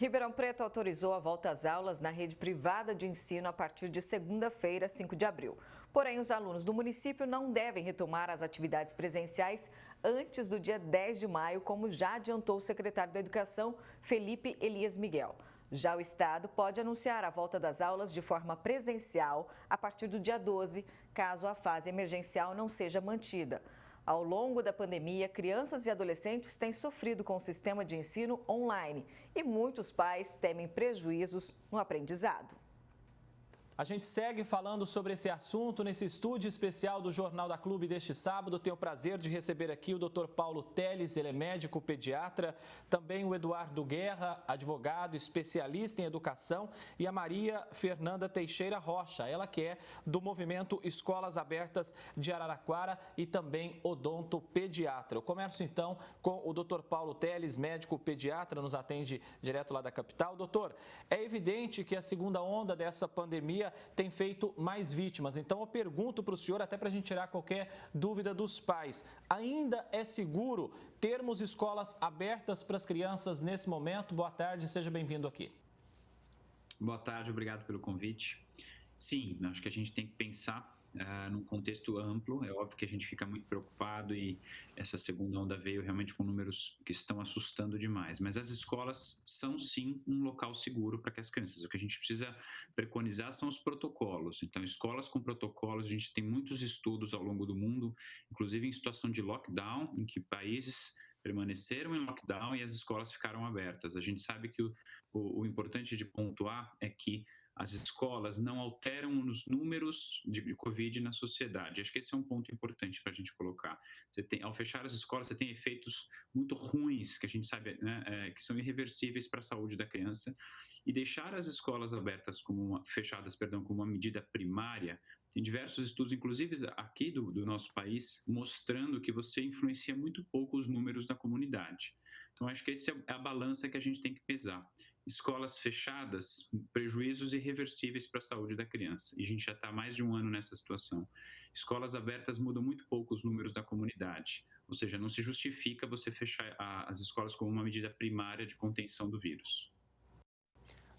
Ribeirão Preto autorizou a volta às aulas na rede privada de ensino a partir de segunda-feira, 5 de abril. Porém, os alunos do município não devem retomar as atividades presenciais antes do dia 10 de maio, como já adiantou o secretário da Educação, Felipe Elias Miguel. Já o Estado pode anunciar a volta das aulas de forma presencial a partir do dia 12, caso a fase emergencial não seja mantida. Ao longo da pandemia, crianças e adolescentes têm sofrido com o sistema de ensino online e muitos pais temem prejuízos no aprendizado. A gente segue falando sobre esse assunto nesse estúdio especial do Jornal da Clube deste sábado. Tenho o prazer de receber aqui o Dr. Paulo Teles, ele é médico pediatra, também o Eduardo Guerra, advogado, especialista em educação, e a Maria Fernanda Teixeira Rocha, ela que é do movimento Escolas Abertas de Araraquara e também odontopediatra. Eu começo então com o Dr. Paulo Teles, médico pediatra, nos atende direto lá da capital. Doutor, é evidente que a segunda onda dessa pandemia tem feito mais vítimas. Então eu pergunto para o senhor, até para a gente tirar qualquer dúvida dos pais, ainda é seguro termos escolas abertas para as crianças nesse momento? Boa tarde, seja bem-vindo aqui. Boa tarde, obrigado pelo convite. Sim, acho que a gente tem que pensar num contexto amplo. É óbvio que a gente fica muito preocupado e essa segunda onda veio realmente com números que estão assustando demais. Mas as escolas são, sim, um local seguro para que as crianças... O que a gente precisa preconizar são os protocolos. Então, escolas com protocolos, a gente tem muitos estudos ao longo do mundo, inclusive em situação de lockdown, em que países permaneceram em lockdown e as escolas ficaram abertas. A gente sabe que o importante de pontuar é que as escolas não alteram os números de Covid na sociedade. Acho que esse é um ponto importante para a gente colocar. Ao fechar as escolas, você tem efeitos muito ruins, que a gente sabe, né, que são irreversíveis para a saúde da criança. E deixar as escolas abertas fechadas, como uma medida primária, tem diversos estudos, inclusive aqui do nosso país, mostrando que você influencia muito pouco os números da comunidade. Então, acho que essa é a balança que a gente tem que pesar. Escolas fechadas, prejuízos irreversíveis para a saúde da criança. E a gente já está há mais de um ano nessa situação. Escolas abertas mudam muito pouco os números da comunidade. Ou seja, não se justifica você fechar as escolas como uma medida primária de contenção do vírus.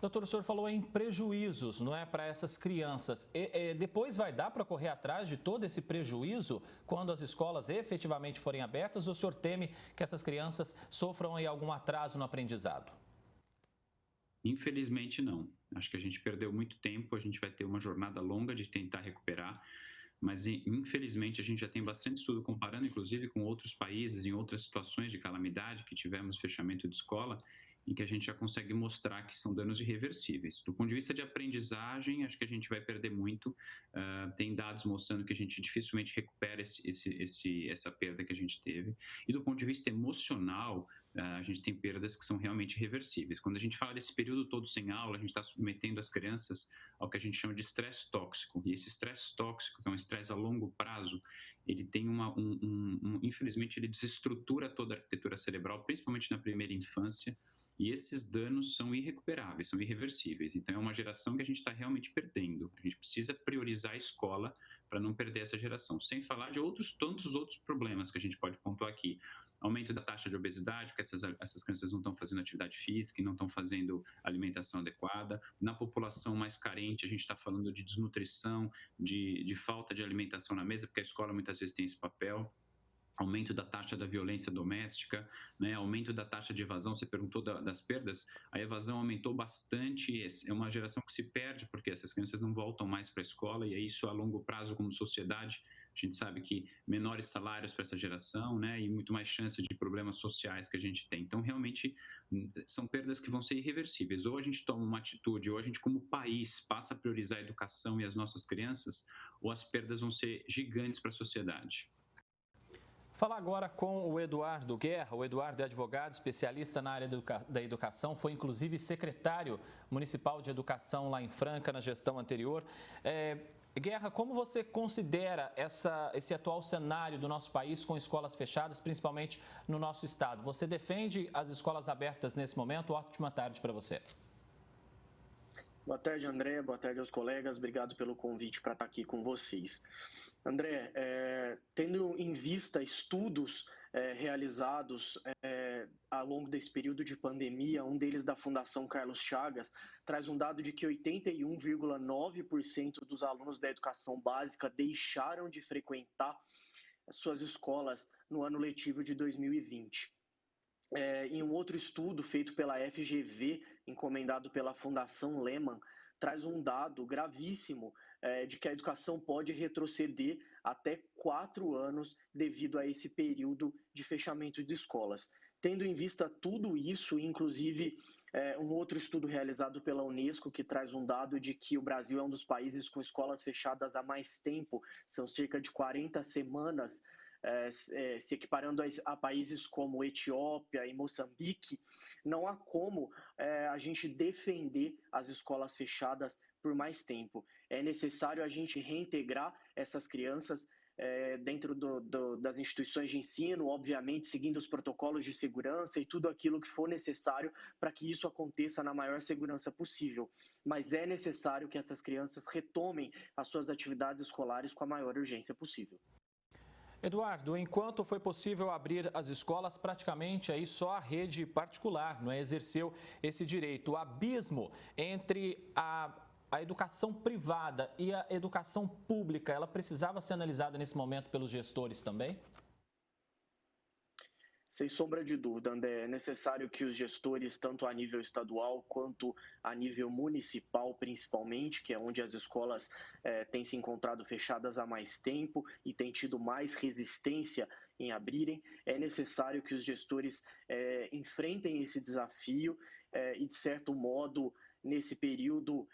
Doutor, o senhor falou em prejuízos, não é, para essas crianças. Depois vai dar para correr atrás de todo esse prejuízo quando as escolas efetivamente forem abertas, ou o senhor teme que essas crianças sofram aí algum atraso no aprendizado? Infelizmente, não. Acho que a gente perdeu muito tempo, a gente vai ter uma jornada longa de tentar recuperar, mas infelizmente a gente já tem bastante estudo comparando, inclusive, com outros países, em outras situações de calamidade que tivemos fechamento de escola, em que a gente já consegue mostrar que são danos irreversíveis. Do ponto de vista de aprendizagem, acho que a gente vai perder muito. Tem dados mostrando que a gente dificilmente recupera essa perda que a gente teve. E do ponto de vista emocional, a gente tem perdas que são realmente irreversíveis. Quando a gente fala desse período todo sem aula, a gente está submetendo as crianças ao que a gente chama de estresse tóxico. E esse estresse tóxico, que é um estresse a longo prazo, ele tem infelizmente, ele desestrutura toda a arquitetura cerebral, principalmente na primeira infância, e esses danos são irrecuperáveis, são irreversíveis. Então, é uma geração que a gente está realmente perdendo. A gente precisa priorizar a escola para não perder essa geração. Sem falar de tantos outros problemas que a gente pode pontuar aqui. Aumento da taxa de obesidade, porque essas crianças não estão fazendo atividade física e não estão fazendo alimentação adequada. Na população mais carente, a gente está falando de desnutrição, de falta de alimentação na mesa, porque a escola muitas vezes tem esse papel. Aumento da taxa da violência doméstica, né? Aumento da taxa de evasão, você perguntou das perdas, a evasão aumentou bastante, é uma geração que se perde porque essas crianças não voltam mais para a escola e é isso a longo prazo como sociedade, a gente sabe que menores salários para essa geração, né? E muito mais chance de problemas sociais que a gente tem. Então, realmente, são perdas que vão ser irreversíveis. Ou a gente toma uma atitude, ou a gente como país passa a priorizar a educação e as nossas crianças, ou as perdas vão ser gigantes para a sociedade. Falar agora com o Eduardo Guerra. O Eduardo é advogado, especialista na área da educação, foi inclusive secretário municipal de educação lá em Franca, na gestão anterior. Guerra, como você considera esse atual cenário do nosso país com escolas fechadas, principalmente no nosso estado? Você defende as escolas abertas nesse momento? Ótima tarde para você. Boa tarde, André. Boa tarde aos colegas. Obrigado pelo convite para estar aqui com vocês. André, tendo em vista estudos realizados ao longo desse período de pandemia, um deles da Fundação Carlos Chagas, traz um dado de que 81,9% dos alunos da educação básica deixaram de frequentar suas escolas no ano letivo de 2020. Em um outro estudo feito pela FGV, encomendado pela Fundação Lehman, traz um dado gravíssimo de que a educação pode retroceder até 4 anos devido a esse período de fechamento de escolas. Tendo em vista tudo isso, inclusive um outro estudo realizado pela Unesco, que traz um dado de que o Brasil é um dos países com escolas fechadas há mais tempo, são cerca de 40 semanas, se equiparando a países como Etiópia e Moçambique, não há como a gente defender as escolas fechadas por mais tempo. É necessário a gente reintegrar essas crianças dentro das instituições de ensino, obviamente seguindo os protocolos de segurança e tudo aquilo que for necessário para que isso aconteça na maior segurança possível. Mas é necessário que essas crianças retomem as suas atividades escolares com a maior urgência possível. Eduardo, enquanto foi possível abrir as escolas, praticamente aí só a rede particular não exerceu esse direito. O abismo entre a educação privada e a educação pública, ela precisava ser analisada nesse momento pelos gestores também? Sem sombra de dúvida, André, é necessário que os gestores, tanto a nível estadual quanto a nível municipal, principalmente, que é onde as escolas têm se encontrado fechadas há mais tempo e têm tido mais resistência em abrirem, é necessário que os gestores enfrentem esse desafio e, de certo modo, nesse período,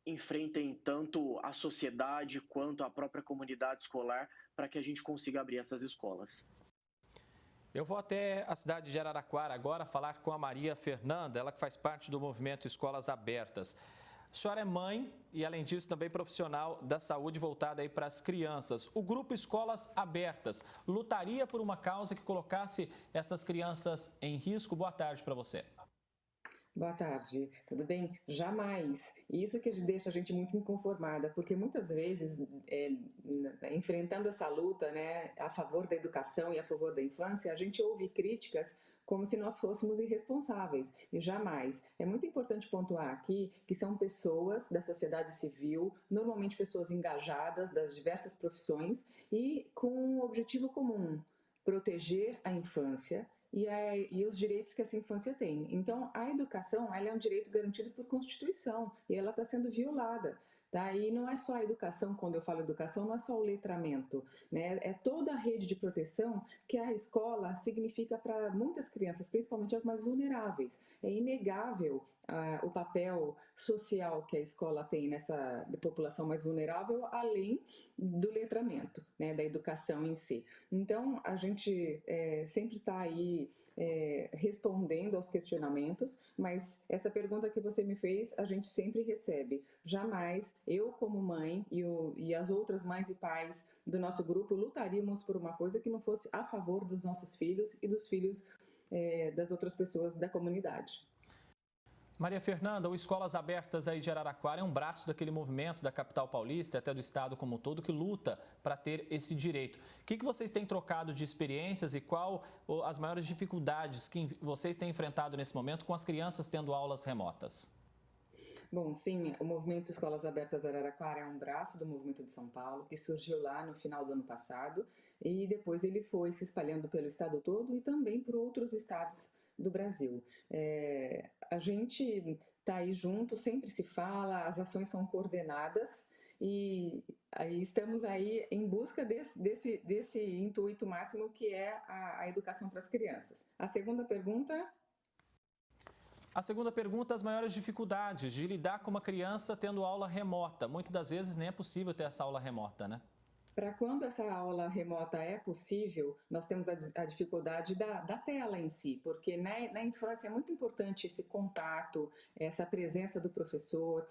enfrentem tanto a sociedade quanto a própria comunidade escolar para que a gente consiga abrir essas escolas. Eu vou até a cidade de Araraquara agora falar com a Maria Fernanda, ela que faz parte do movimento Escolas Abertas. A senhora é mãe e, além disso, também profissional da saúde voltada aí para as crianças. O grupo Escolas Abertas lutaria por uma causa que colocasse essas crianças em risco? Boa tarde para você. Boa tarde, tudo bem? Jamais. Isso que deixa a gente muito inconformada, porque muitas vezes, enfrentando essa luta, né, a favor da educação e a favor da infância, a gente ouve críticas como se nós fôssemos irresponsáveis, e jamais. É muito importante pontuar aqui que são pessoas da sociedade civil, normalmente pessoas engajadas das diversas profissões e com um objetivo comum: proteger a infância e os direitos que essa infância tem. Então, a educação, ela é um direito garantido por Constituição e ela está sendo violada. Tá? E não é só a educação, quando eu falo educação, não é só o letramento, né? É toda a rede de proteção que a escola significa para muitas crianças, principalmente as mais vulneráveis. É inegável o papel social que a escola tem nessa população mais vulnerável, além do letramento, né? Da educação em si. Então, a gente sempre está aí respondendo aos questionamentos, mas essa pergunta que você me fez, a gente sempre recebe. Jamais eu, como mãe, e as outras mães e pais do nosso grupo lutaríamos por uma coisa que não fosse a favor dos nossos filhos e dos filhos das outras pessoas da comunidade. Maria Fernanda, o Escolas Abertas aí de Araraquara é um braço daquele movimento da capital paulista, até do estado como um todo, que luta para ter esse direito. O que vocês têm trocado de experiências e qual as maiores dificuldades que vocês têm enfrentado nesse momento com as crianças tendo aulas remotas? Bom, sim, o movimento Escolas Abertas Araraquara é um braço do movimento de São Paulo, que surgiu lá no final do ano passado e depois ele foi se espalhando pelo estado todo e também por outros estados do Brasil. A gente está aí junto, sempre se fala, as ações são coordenadas e aí estamos aí em busca desse intuito máximo que é a educação para as crianças. A segunda pergunta... A segunda pergunta, as maiores dificuldades de lidar com uma criança tendo aula remota. Muitas das vezes nem é possível ter essa aula remota, né? Para quando essa aula remota é possível, nós temos a dificuldade da tela em si, porque na infância é muito importante esse contato, essa presença do professor,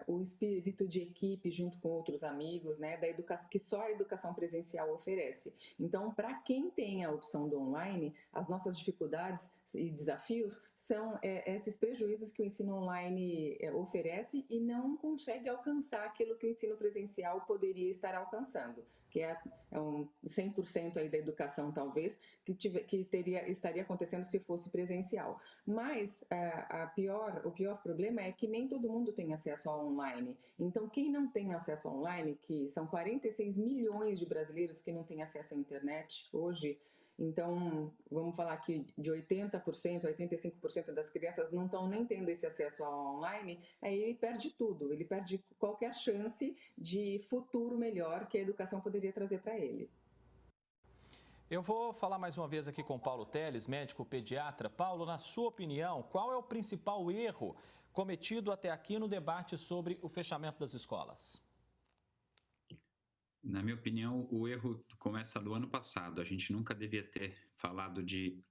o espírito de equipe junto com outros amigos, né, da educação que só a educação presencial oferece. Então, para quem tem a opção do online, as nossas dificuldades e desafios são esses prejuízos que o ensino online oferece e não consegue alcançar aquilo que o ensino presencial poderia estar alcançando. avançando, que é 100% aí da educação, talvez, que estaria acontecendo se fosse presencial. Mas o pior problema é que nem todo mundo tem acesso ao online. Então, quem não tem acesso ao online, que são 46 milhões de brasileiros que não têm acesso à internet hoje, então, vamos falar que de 80%, 85% das crianças não estão nem tendo esse acesso ao online, aí ele perde tudo, ele perde qualquer chance de futuro melhor que a educação poderia trazer para ele. Eu vou falar mais uma vez aqui com o Paulo Teles, médico pediatra. Paulo, na sua opinião, qual é o principal erro cometido até aqui no debate sobre o fechamento das escolas? Na minha opinião, o erro começa do ano passado. A gente nunca devia ter falado de...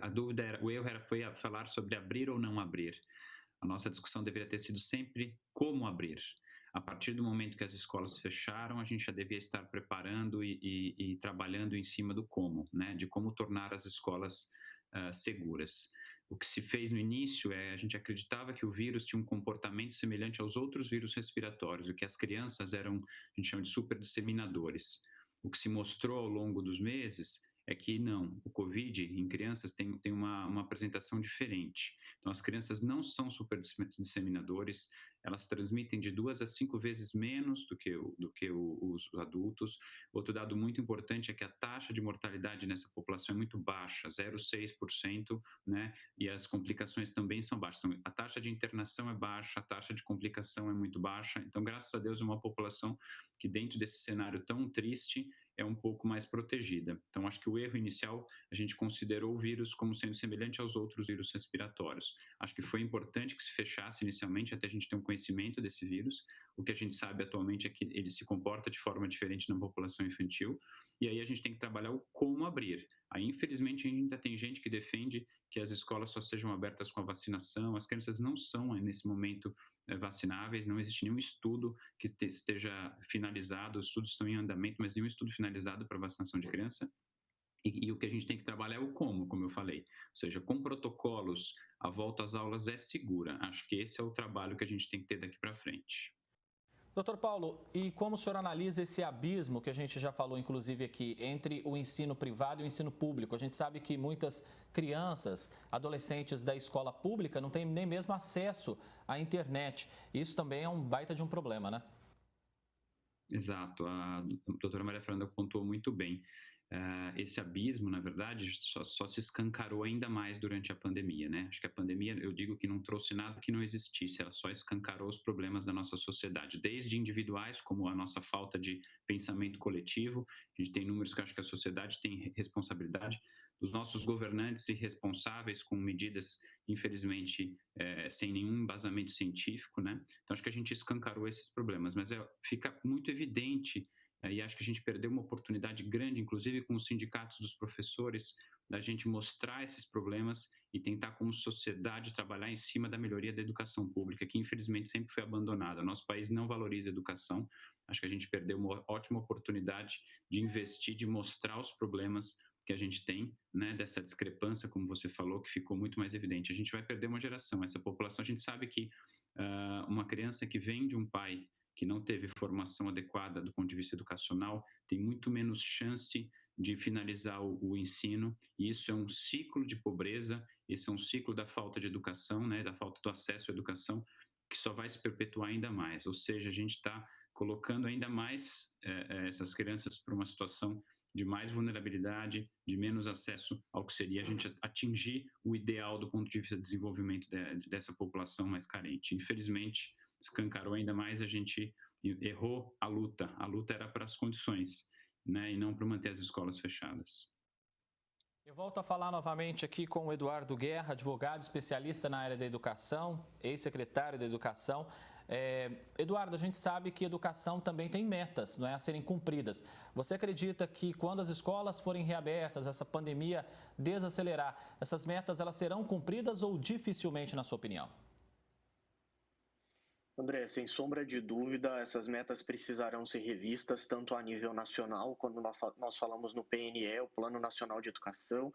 A dúvida era, o erro foi falar sobre abrir ou não abrir. A nossa discussão deveria ter sido sempre como abrir. A partir do momento que as escolas fecharam, a gente já devia estar preparando e trabalhando em cima do como, né? De como tornar as escolas seguras. O que se fez no início a gente acreditava que o vírus tinha um comportamento semelhante aos outros vírus respiratórios, o que as crianças eram, a gente chama de super disseminadores. O que se mostrou ao longo dos meses é que não, o Covid em crianças tem uma apresentação diferente. Então, as crianças não são super disseminadores, elas transmitem de 2 a 5 vezes menos do que os adultos. Outro dado muito importante é que a taxa de mortalidade nessa população é muito baixa, 0,6%, né? E as complicações também são baixas. Então, a taxa de internação é baixa, a taxa de complicação é muito baixa. Então, graças a Deus, é uma população que dentro desse cenário tão triste é um pouco mais protegida. Então, acho que o erro inicial, a gente considerou o vírus como sendo semelhante aos outros vírus respiratórios. Acho que foi importante que se fechasse inicialmente, até a gente ter um conhecimento desse vírus. O que a gente sabe atualmente é que ele se comporta de forma diferente na população infantil, e aí a gente tem que trabalhar o como abrir. Aí, infelizmente, ainda tem gente que defende que as escolas só sejam abertas com a vacinação. As crianças não são, nesse momento, vacináveis, não existe nenhum estudo que esteja finalizado, os estudos estão em andamento, mas nenhum estudo finalizado para vacinação de criança. E o que a gente tem que trabalhar é o como eu falei. Ou seja, com protocolos, a volta às aulas é segura. Acho que esse é o trabalho que a gente tem que ter daqui para frente. Doutor Paulo, e como o senhor analisa esse abismo que a gente já falou, inclusive aqui, entre o ensino privado e o ensino público? A gente sabe que muitas crianças, adolescentes da escola pública não têm nem mesmo acesso à internet. Isso também é um baita de um problema, né? Exato, a doutora Maria Fernanda pontuou muito bem. Esse abismo, na verdade, só se escancarou ainda mais durante a pandemia, né? Acho que a pandemia, eu digo que não trouxe nada que não existisse, ela só escancarou os problemas da nossa sociedade, desde individuais, como a nossa falta de pensamento coletivo. A gente tem números que eu acho que a sociedade tem responsabilidade, dos nossos governantes irresponsáveis com medidas, infelizmente, sem nenhum embasamento científico, né? Então, acho que a gente escancarou esses problemas, mas fica muito evidente, e acho que a gente perdeu uma oportunidade grande, inclusive com os sindicatos dos professores, da gente mostrar esses problemas e tentar, como sociedade, trabalhar em cima da melhoria da educação pública, que infelizmente sempre foi abandonada. Nosso país não valoriza a educação. Acho que a gente perdeu uma ótima oportunidade de investir, de mostrar os problemas que a gente tem, né, dessa discrepância, como você falou, que ficou muito mais evidente. A gente vai perder uma geração. Essa população, a gente sabe que uma criança que vem de um pai que não teve formação adequada do ponto de vista educacional, tem muito menos chance de finalizar o ensino, e isso é um ciclo de pobreza, esse é um ciclo da falta de educação, né, da falta do acesso à educação, que só vai se perpetuar ainda mais, ou seja, a gente está colocando ainda mais essas crianças para uma situação de mais vulnerabilidade, de menos acesso ao que seria a gente atingir o ideal do ponto de vista do desenvolvimento dessa população mais carente. Infelizmente, escancarou ainda mais, a gente errou a luta era para as condições, né, e não para manter as escolas fechadas. Eu volto a falar novamente aqui com o Eduardo Guerra, advogado especialista na área da educação, ex-secretário da Educação. Eduardo, a gente sabe que educação também tem metas, não é, a serem cumpridas. Você acredita que quando as escolas forem reabertas, essa pandemia desacelerar, essas metas elas serão cumpridas ou dificilmente, na sua opinião? André, sem sombra de dúvida, essas metas precisarão ser revistas tanto a nível nacional, quando nós falamos no PNE, o Plano Nacional de Educação,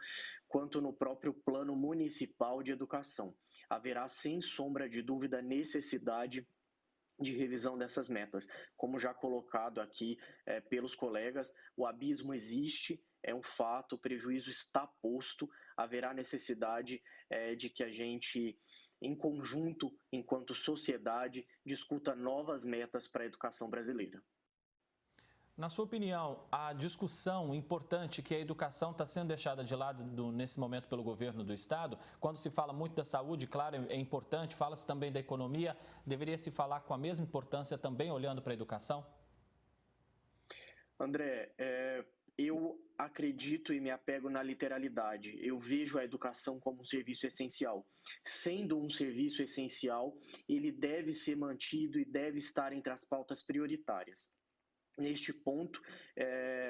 quanto no próprio Plano Municipal de Educação. Haverá, sem sombra de dúvida, necessidade de revisão dessas metas. Como já colocado aqui pelos colegas, o abismo existe, é um fato, o prejuízo está posto, haverá necessidade de que a gente, em conjunto, enquanto sociedade, discuta novas metas para a educação brasileira. Na sua opinião, a discussão importante que a educação está sendo deixada de lado nesse momento pelo governo do estado, quando se fala muito da saúde, claro, é importante, fala-se também da economia, deveria se falar com a mesma importância também olhando para a educação? André, eu acredito e me apego na literalidade. Eu vejo a educação como um serviço essencial. Sendo um serviço essencial, ele deve ser mantido e deve estar entre as pautas prioritárias. Neste ponto,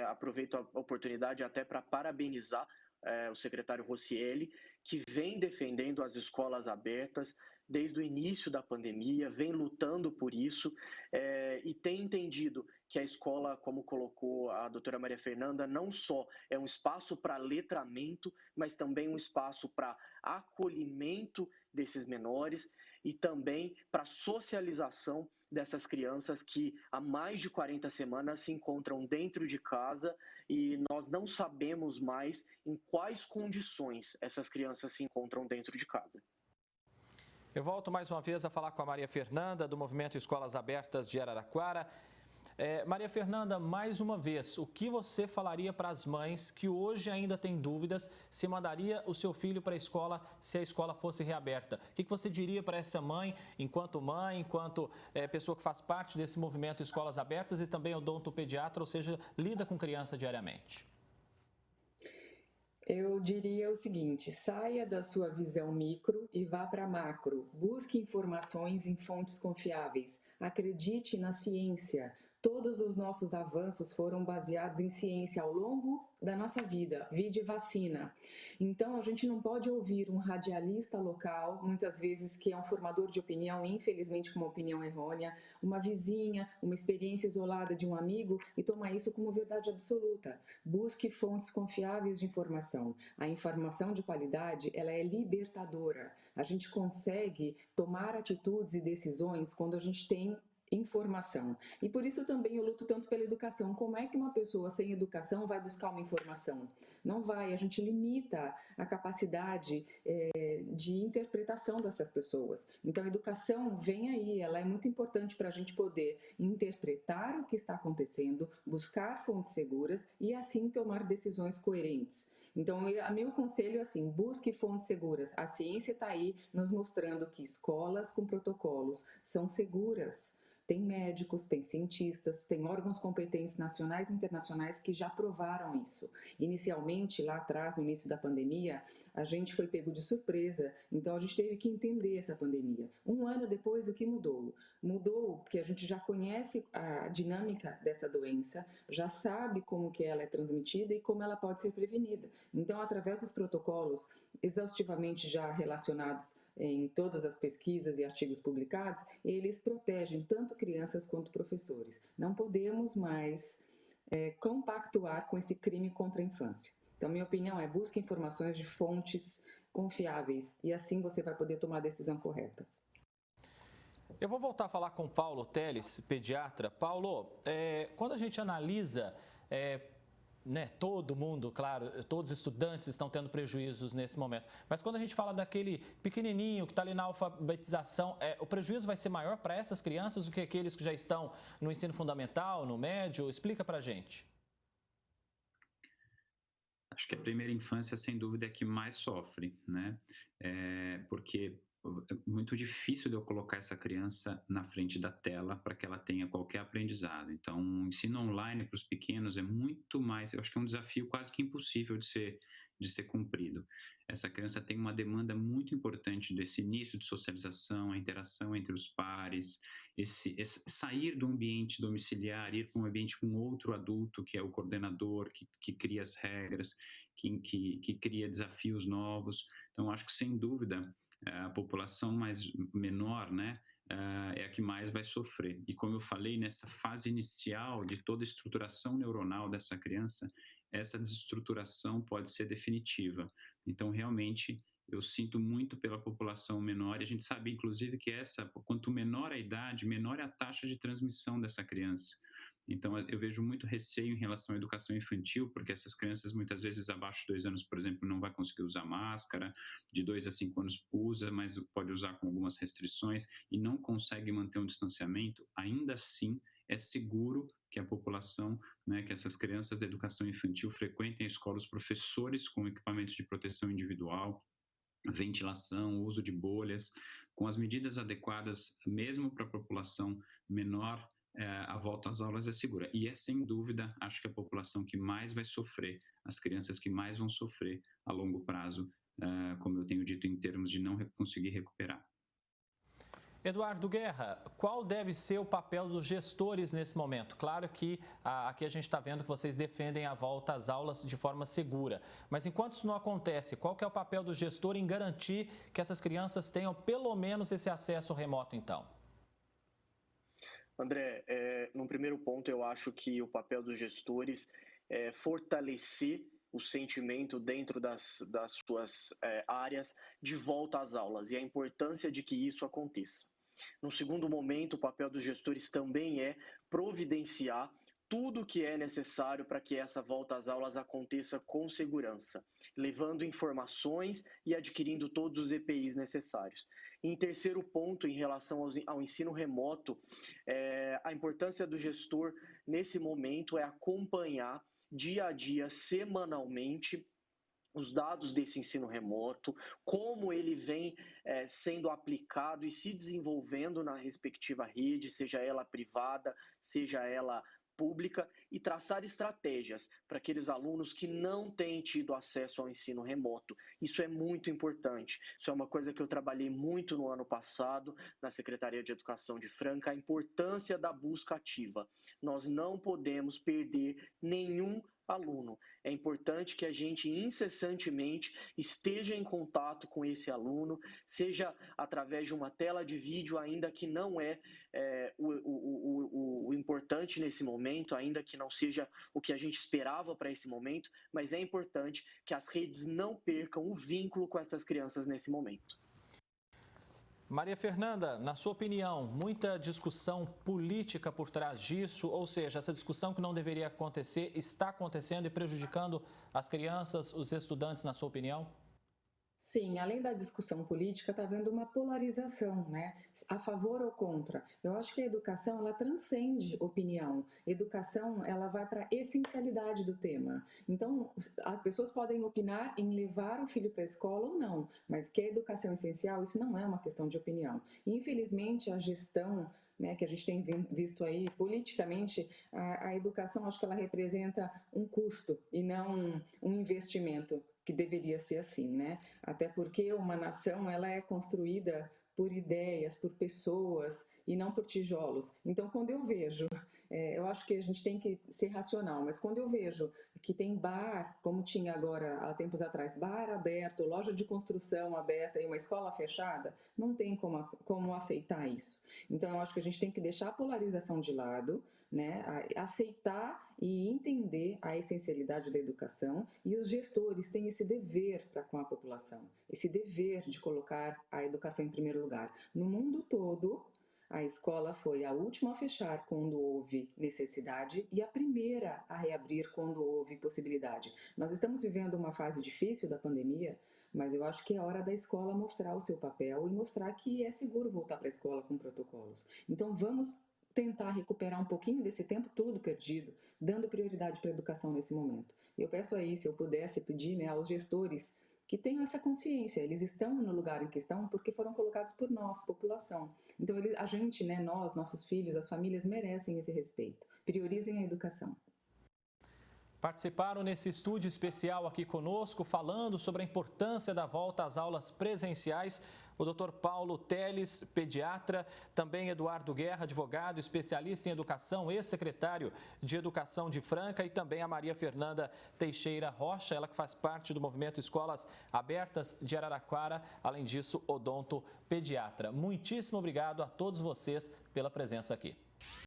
aproveito a oportunidade até para parabenizar o secretário Rocieli, que vem defendendo as escolas abertas desde o início da pandemia, vem lutando por isso e tem entendido que a escola, como colocou a doutora Maria Fernanda, não só é um espaço para letramento, mas também um espaço para acolhimento desses menores e também para socialização dessas crianças que há mais de 40 semanas se encontram dentro de casa e nós não sabemos mais em quais condições essas crianças se encontram dentro de casa. Eu volto mais uma vez a falar com a Maria Fernanda, do Movimento Escolas Abertas de Araraquara. Maria Fernanda, mais uma vez, o que você falaria para as mães que hoje ainda têm dúvidas se mandaria o seu filho para a escola se a escola fosse reaberta? O que você diria para essa mãe, enquanto pessoa que faz parte desse movimento Escolas Abertas e também odontopediatra, ou seja, lida com criança diariamente? Eu diria o seguinte: saia da sua visão micro e vá para macro. Busque informações em fontes confiáveis. Acredite na ciência. Todos os nossos avanços foram baseados em ciência ao longo da nossa vida, vide vacina. Então, a gente não pode ouvir um radialista local, muitas vezes que é um formador de opinião, infelizmente com uma opinião errônea, uma vizinha, uma experiência isolada de um amigo e tomar isso como verdade absoluta. Busque fontes confiáveis de informação. A informação de qualidade, ela é libertadora. A gente consegue tomar atitudes e decisões quando a gente tem informação. E por isso também eu luto tanto pela educação. Como é que uma pessoa sem educação vai buscar uma informação? Não vai, a gente limita a capacidade de interpretação dessas pessoas. Então a educação vem aí, ela é muito importante para a gente poder interpretar o que está acontecendo, buscar fontes seguras e assim tomar decisões coerentes. Então, meu conselho é assim: busque fontes seguras. A ciência está aí nos mostrando que escolas com protocolos são seguras. Tem médicos, tem cientistas, tem órgãos competentes nacionais e internacionais que já provaram isso. Inicialmente, lá atrás, no início da pandemia, a gente foi pego de surpresa, então a gente teve que entender essa pandemia. Um ano depois, o que mudou? Mudou porque a gente já conhece a dinâmica dessa doença, já sabe como que ela é transmitida e como ela pode ser prevenida. Então, através dos protocolos exaustivamente já relacionados em todas as pesquisas e artigos publicados, eles protegem tanto crianças quanto professores. Não podemos mais compactuar com esse crime contra a infância. Então, minha opinião é: busque informações de fontes confiáveis e assim você vai poder tomar a decisão correta. Eu vou voltar a falar com o Paulo Teles, pediatra. Paulo, quando a gente analisa... todo mundo, claro, todos os estudantes estão tendo prejuízos nesse momento. Mas quando a gente fala daquele pequenininho que está ali na alfabetização, o prejuízo vai ser maior para essas crianças do que aqueles que já estão no ensino fundamental, no médio? Explica para a gente. Acho que a primeira infância, sem dúvida, é que mais sofre, né? Porque é muito difícil de eu colocar essa criança na frente da tela para que ela tenha qualquer aprendizado. Então, o ensino online para os pequenos é muito mais, eu acho que é um desafio quase que impossível de ser cumprido. Essa criança tem uma demanda muito importante desse início de socialização, a interação entre os pares, esse sair do ambiente domiciliar, ir para um ambiente com outro adulto, que é o coordenador, que cria as regras, que cria desafios novos. Então, acho que, sem dúvida, a população menor, né, é a que mais vai sofrer. E como eu falei, nessa fase inicial de toda a estruturação neuronal dessa criança, essa desestruturação pode ser definitiva. Então, realmente, eu sinto muito pela população menor, e a gente sabe, inclusive, que quanto menor a idade, menor é a taxa de transmissão dessa criança. Então, eu vejo muito receio em relação à educação infantil, porque essas crianças, muitas vezes, abaixo de 2 anos, por exemplo, não vai conseguir usar máscara, de 2 a 5 anos usa, mas pode usar com algumas restrições, e não consegue manter um distanciamento. Ainda assim, é seguro que a população, né, que essas crianças da educação infantil frequentem a escola, os professores com equipamentos de proteção individual, ventilação, uso de bolhas, com as medidas adequadas, mesmo para a população menor, a volta às aulas é segura. E é, sem dúvida, acho que a população que mais vai sofrer, as crianças que mais vão sofrer a longo prazo, como eu tenho dito, em termos de não conseguir recuperar. Eduardo Guerra, qual deve ser o papel dos gestores nesse momento? Claro que aqui a gente está vendo que vocês defendem a volta às aulas de forma segura, mas enquanto isso não acontece, qual que é o papel do gestor em garantir que essas crianças tenham pelo menos esse acesso remoto, então? André, num primeiro ponto, eu acho que o papel dos gestores é fortalecer o sentimento dentro das suas áreas de volta às aulas e a importância de que isso aconteça. No segundo momento, o papel dos gestores também é providenciar tudo o que é necessário para que essa volta às aulas aconteça com segurança, levando informações e adquirindo todos os EPIs necessários. Em terceiro ponto, em relação ao ensino remoto, a importância do gestor nesse momento é acompanhar dia a dia, semanalmente, os dados desse ensino remoto, como ele vem sendo aplicado e se desenvolvendo na respectiva rede, seja ela privada, seja ela pública, e traçar estratégias para aqueles alunos que não têm tido acesso ao ensino remoto. Isso é muito importante. Isso é uma coisa que eu trabalhei muito no ano passado na Secretaria de Educação de Franca, a importância da busca ativa. Nós não podemos perder nenhum aluno. É importante que a gente incessantemente esteja em contato com esse aluno, seja através de uma tela de vídeo, ainda que não é o importante nesse momento, ainda que não seja o que a gente esperava para esse momento, mas é importante que as redes não percam o vínculo com essas crianças nesse momento. Maria Fernanda, na sua opinião, muita discussão política por trás disso, ou seja, essa discussão que não deveria acontecer está acontecendo e prejudicando as crianças, os estudantes, na sua opinião? Sim, além da discussão política, está havendo uma polarização, né? A favor ou contra. Eu acho que a educação, ela transcende opinião. Educação, ela vai para a essencialidade do tema. Então, as pessoas podem opinar em levar o filho para a escola ou não, mas que a educação é essencial, isso não é uma questão de opinião. Infelizmente, a gestão, né, que a gente tem visto aí politicamente, a educação, acho que ela representa um custo e não um investimento, que deveria ser assim, né? Até porque uma nação, ela é construída por ideias, por pessoas e não por tijolos. Então, quando eu vejo, eu acho que a gente tem que ser racional, mas quando eu vejo que tem bar, como tinha agora há tempos atrás, bar aberto, loja de construção aberta e uma escola fechada, não tem como aceitar isso. Então, eu acho que a gente tem que deixar a polarização de lado, né? Aceitar e entender a essencialidade da educação, e os gestores têm esse dever para com a população, esse dever de colocar a educação em primeiro lugar. No mundo todo, a escola foi a última a fechar quando houve necessidade e a primeira a reabrir quando houve possibilidade. Nós estamos vivendo uma fase difícil da pandemia, mas eu acho que é hora da escola mostrar o seu papel e mostrar que é seguro voltar para a escola com protocolos. Então vamos tentar recuperar um pouquinho desse tempo todo perdido, dando prioridade para a educação nesse momento. Eu peço aí, se eu pudesse pedir, né, aos gestores que tenham essa consciência, eles estão no lugar em que estão porque foram colocados por nós, população. Então, a gente, né, nós, nossos filhos, as famílias merecem esse respeito. Priorizem a educação. Participaram nesse estúdio especial aqui conosco, falando sobre a importância da volta às aulas presenciais, o Dr. Paulo Teles, pediatra, também Eduardo Guerra, advogado, especialista em educação, ex-secretário de Educação de Franca, e também a Maria Fernanda Teixeira Rocha, ela que faz parte do movimento Escolas Abertas de Araraquara, além disso, odontopediatra. Muitíssimo obrigado a todos vocês pela presença aqui.